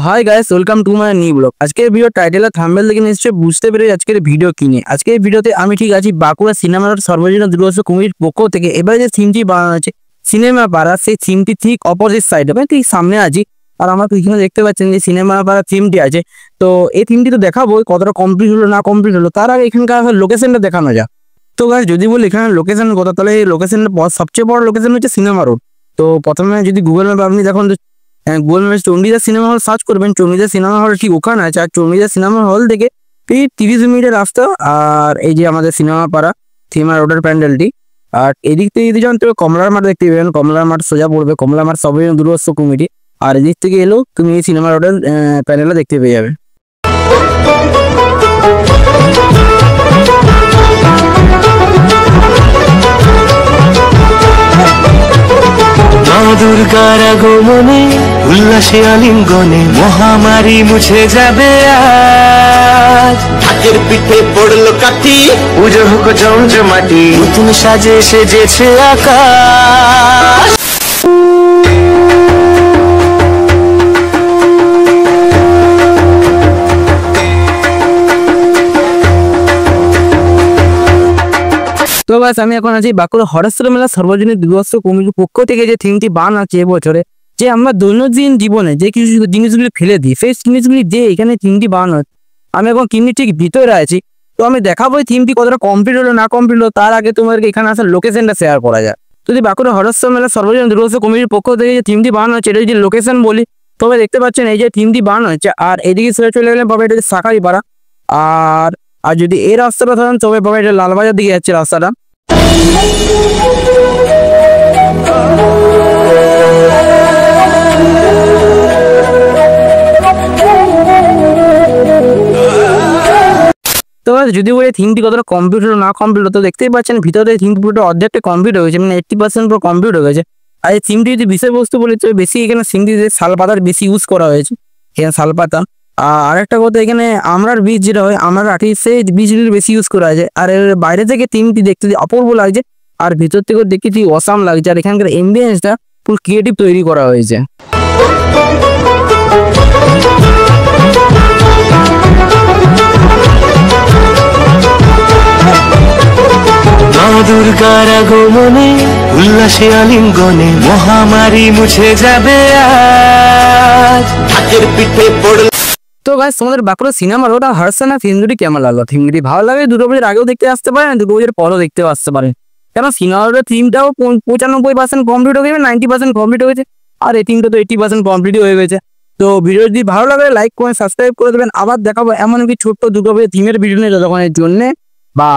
Hi guys, welcome to my new blog. আজকের video title আর thumbnail দেখে নিশ্চয়ই বুঝতে পেরে আজকের ভিডিও কিনে আজকের ভিডিওতে আমি ঠিক আছি বাঁকুড়া সিনেমার সর্বজনীন দুর্গোৎসব কমিটির পক্ষ থেকে। এবারে যে থিমটি বানানো আছে সিনেমা পাড়া, সেই থিমটি ঠিক অপোজিট সাইডে মানে ঠিক সামনে আছি। আর আমার পিছনে দেখতে পাচ্ছেন যে সিনেমা পাড়া থিমটি আছে। তো এই থিমটি তো দেখাবো কতটা কমপ্লিট হলো না কমপ্লিট হলো, তার আগে এখানকার লোকেশনটা দেখানো যাক। তো গাইস যদি বলি এখানে লোকেশনের কথা, তাহলে এই লোকেশনটা সবচেয়ে বড় লোকেশন হচ্ছে সিনেমা রোড। তো প্রথমে যদি গুগল ম্যাপ আপনি দেখুন, গুগল ম্যাপে চণ্ডীদাস সিনেমা হল সার্চ করবেন। চণ্ডীদাস সিনেমা হল ঠিক ওখানে আছে। আর চণ্ডীদাস সিনেমা হল থেকে 30 মিনিটের রাস্তা। আর এই যে আমাদের সিনেমা পাড়া সিনেমা রোডের প্যান্ডেলটি। আর এদিক থেকে যদি যান তবে কমলার মাঠ দেখতে পাবেন। কমলার মাঠ সোজা পড়বে, কমলা মাঠ সর্বজনীন দুর্গোৎসব কমিটি। আর এদিক থেকে এলেও তুমি এই সিনেমা রোডের প্যান্ডেলটা দেখতে পেয়ে যাবে। দুর্গার আগমনে উল্লাসে আলিঙ্গনে মহামারী মুছে যাবে আজ। হাতের পিঠে পড়লো কাঠি, পুজো হোক জমজমাটি, নতুন সাজে সেজেছে আকাশ। তো গাইস আমি এখন আছি বাঁকুড়া হরেশ্বর মেলা সর্বজনীন দুর্গোৎসব কমিটির পক্ষ থেকে যে থিমটি বানানো আছে এবছরে, যে আমরা দৈনন্দিন জীবনে যে কিছু জিনিসগুলি ফেলে দিই সেই জিনিসগুলি দিয়ে এখানে থিমটি বানানো হচ্ছে। আমি এখন থিমটি ঠিক ভিতরে আছি। তো আমি দেখাবো এই থিমটি কতটা কমপ্লিট হলো না কমপ্লিট হলো, তার আগে তোমাদেরকে এখানে আসার লোকেশনটা শেয়ার করা যায়। যদি বাঁকুড়া হরেশ্বর মেলা সর্বজনীন দুর্গোৎসব কমিটির পক্ষ থেকে যে থিমটি বানানো হচ্ছে এটা যদি লোকেশন বলি, তবে দেখতে পাচ্ছেন এই যে থিমটি বানানো হচ্ছে। আর এদিকে সেটা চলে গেলে পাবে এটা সাকারি পাড়া। আর যদি এই রাস্তাটা ধরেন তবে পাবে এটা লালবাজার দিকে যাচ্ছে রাস্তাটা। তো যদি বলে থিমটি কতটা কমপ্লিট হলো না কমপ্লিট হলো, তো দেখতেই পাচ্ছেন ভিতরে থিমটি পুরোটা অর্ধেকটা কমপ্লিট হয়ে গেছে, মানে 80% পুরো কমপ্লিট হয়ে গেছে। আর এই থিমটি যদি বিষয়বস্তু বলি তো বেশি এখানে থিমটিতে শালপাতার বেশি ইউজ করা হয়েছে, এখানে শালপাতা। আর একটা কথা, এখানে আমরার বীজ যেটা হয় আমরা আঠি সেই বীজগুলি বেশি ইউজ করা হয়েছে। আর এর বাইরে থেকে থিমটি দেখতে অপূর্ব লাগছে, আর ভিতর থেকে দেখতে অসাম লাগছে। আর এখানকার এমবিয়েন্সটা পুরো ক্রিয়েটিভ তৈরি করা হয়েছে। দুর্গার আগমনে উল্লাসে আলিঙ্গনে মহামারী মুছে যাবে আজ। হাতের পিঠে পড়ল। তো গাইস তোমাদের বাঁকুড়া সিনেমা রোড আর হরসানা থিম দুটি কেমন লাগলো? থিম দুটি ভালো লাগে, দুর্গাপুজোর আগেও দেখতে আসতে পারেন, দুর্গাপুজোর পরও দেখতেও আসতে পারেন। কেন সিনেমা রোডের থিমটাও 95% কমপ্লিট হয়ে গেছে, 90% কমপ্লিট হয়েছে। আর এই থিমটা তো 80% কমপ্লিট হয়ে গেছে। তো ভিডিও যদি ভালো লাগে লাইক করে সাবস্ক্রাইব করে দেবেন। আবার দেখাবো এমন কি ছোট্ট দুর্গাপুজোর থিমের ভিডিও নিয়ে, যতক্ষণের জন্যে বা